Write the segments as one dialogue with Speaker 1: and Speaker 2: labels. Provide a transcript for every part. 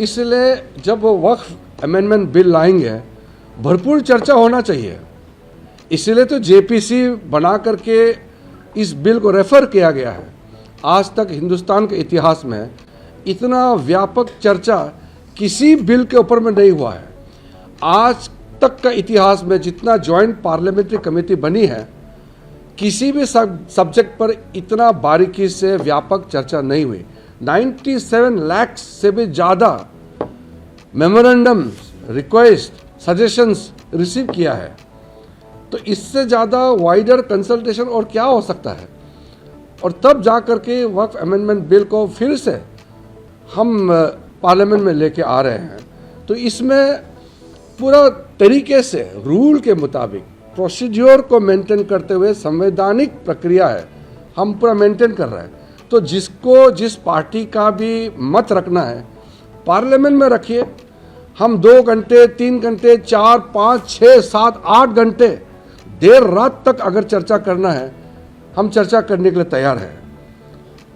Speaker 1: इसलिए जब वो वक्फ अमेंडमेंट बिल लाएंगे भरपूर चर्चा होना चाहिए। इसलिए तो जेपीसी बना करके इस बिल को रेफर किया गया है। आज तक हिंदुस्तान के इतिहास में इतना व्यापक चर्चा किसी बिल के ऊपर में नहीं हुआ है। आज तक का इतिहास में जितना जॉइंट पार्लियामेंट्री कमेटी बनी है, किसी भी सब्जेक्ट पर इतना बारीकी से व्यापक चर्चा नहीं हुई। 97 लाख से भी ज़्यादा मेमोरेंडम, रिक्वेस्ट, सजेशंस रिसीव किया है। तो इससे ज़्यादा वाइडर कंसल्टेशन और क्या हो सकता है। और तब जा कर के वक्फ अमेंडमेंट बिल को फिर से हम पार्लियामेंट में लेके आ रहे हैं। तो इसमें पूरा तरीके से रूल के मुताबिक प्रोसीड्योर को मेंटेन करते हुए संवैधानिक प्रक्रिया है, हम पूरा मेंटेन कर रहे हैं। तो जिसको जिस पार्टी का भी मत रखना है पार्लियामेंट में रखिए। हम 2 घंटे, 3 घंटे, 4, 5, 6, 7, 8 घंटे देर रात तक अगर चर्चा करना है, हम चर्चा करने के लिए तैयार हैं।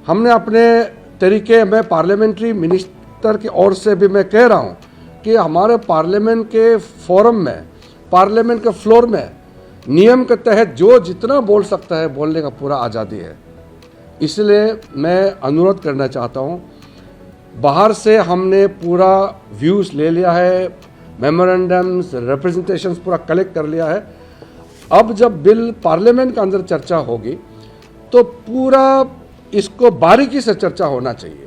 Speaker 1: हमने अपने तरीके में पार्लियामेंट्री मिनिस्टर की ओर से भी मैं कह रहा हूँ कि हमारे पार्लियामेंट के फोरम में, पार्लियामेंट के फ्लोर में नियम के तहत जो जितना बोल सकता है बोलने का पूरा आज़ादी है। इसलिए मैं अनुरोध करना चाहता हूँ, बाहर से हमने पूरा व्यूज़ ले लिया है, मेमोरेंडम्स, रिप्रेजेंटेशंस पूरा कलेक्ट कर लिया है। अब जब बिल पार्लियामेंट के अंदर चर्चा होगी तो पूरा इसको बारीकी से चर्चा होना चाहिए।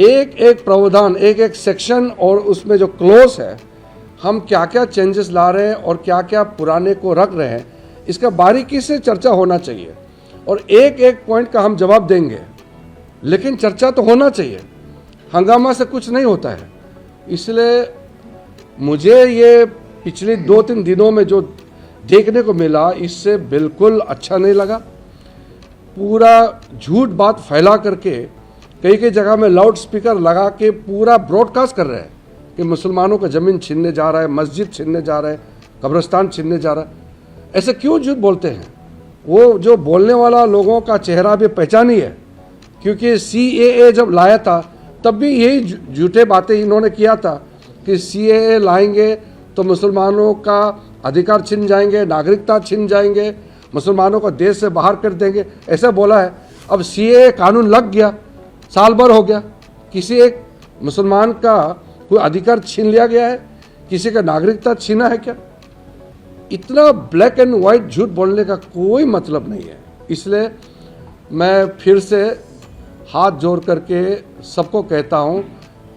Speaker 1: एक एक प्रावधान, एक एक सेक्शन और उसमें जो क्लोज है, हम क्या क्या चेंजेस ला रहे हैं और क्या क्या पुराने को रख रहे हैं, इसका बारीकी से चर्चा होना चाहिए। और एक एक पॉइंट का हम जवाब देंगे, लेकिन चर्चा तो होना चाहिए। हंगामा से कुछ नहीं होता है। इसलिए मुझे ये पिछले 2-3 दिनों में जो देखने को मिला, इससे बिल्कुल अच्छा नहीं लगा। पूरा झूठ बात फैला करके कई कई जगह में लाउड स्पीकर लगा के पूरा ब्रॉडकास्ट कर रहे हैं कि मुसलमानों का ज़मीन छीनने जा रहा है, मस्जिद छीनने जा रहा है, कब्रिस्तान छीनने जा रहा है। ऐसे क्यों झूठ बोलते हैं? वो जो बोलने वाला लोगों का चेहरा भी पहचानी है, क्योंकि CAA जब लाया था तब भी यही झूठे बातें इन्होंने किया था कि CAA लाएंगे तो मुसलमानों का अधिकार छिन जाएंगे, नागरिकता छिन जाएंगे, मुसलमानों को देश से बाहर कर देंगे, ऐसा बोला है। अब CAA कानून लग गया, साल भर हो गया, किसी एक मुसलमान का कोई अधिकार छीन लिया गया है? किसी का नागरिकता छीना है क्या? इतना ब्लैक एंड वाइट झूठ बोलने का कोई मतलब नहीं है। इसलिए मैं फिर से हाथ जोड़ करके सबको कहता हूँ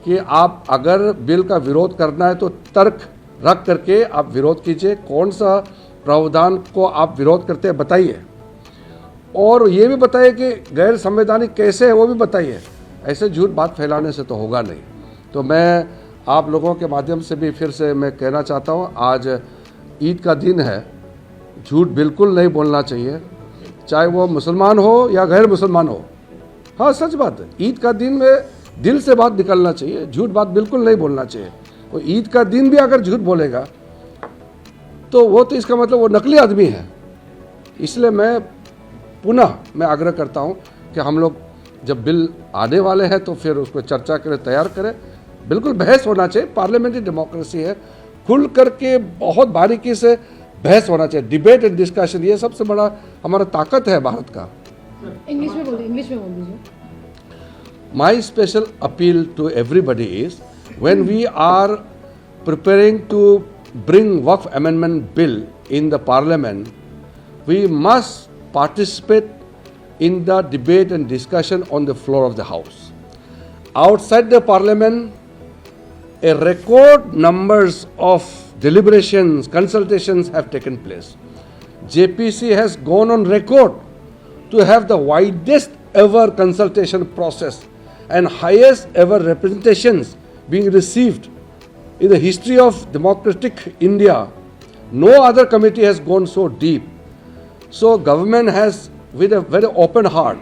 Speaker 1: कि आप अगर बिल का विरोध करना है तो तर्क रख करके आप विरोध कीजिए। कौन सा प्रावधान को आप विरोध करते हैं बताइए, और ये भी बताइए कि गैर संवैधानिक कैसे है वो भी बताइए। ऐसे झूठ बात फैलाने से तो होगा नहीं। तो मैं आप लोगों के माध्यम से भी फिर से मैं कहना चाहता हूँ, आज ईद का दिन है, झूठ बिल्कुल नहीं बोलना चाहिए, चाहे वो मुसलमान हो या गैर मुसलमान हो। हाँ, सच बात है, ईद का दिन में दिल से बात निकलना चाहिए, झूठ बात बिल्कुल नहीं बोलना चाहिए। और ईद का दिन भी अगर झूठ बोलेगा तो वो तो इसका मतलब वो नकली आदमी है। इसलिए मैं पुनः आग्रह करता हूँ कि हम लोग जब बिल आने वाले हैं तो फिर उसको चर्चा के लिए तैयार करें। बिल्कुल बहस होना चाहिए, पार्लियामेंट्री डेमोक्रेसी है, खुल करके बहुत बारीकी से बहस होना चाहिए। डिबेट एंड डिस्कशन, ये सबसे बड़ा हमारा ताकत है भारत का।
Speaker 2: इंग्लिश में बोल दीजिए।
Speaker 1: My special appeal to everybody is, when we are preparing to bring Waqf Amendment Bill in the Parliament, we must participate in the debate and discussion on the floor of the House. Outside the Parliament, a record numbers of deliberations, consultations have taken place. JPC has gone on record to have the widest ever consultation process and highest ever representations being received in the history of democratic India. No other committee has gone so deep. So government has, with a very open heart,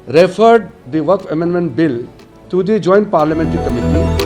Speaker 1: referred the Waqf Amendment Bill to the Joint Parliamentary Committee.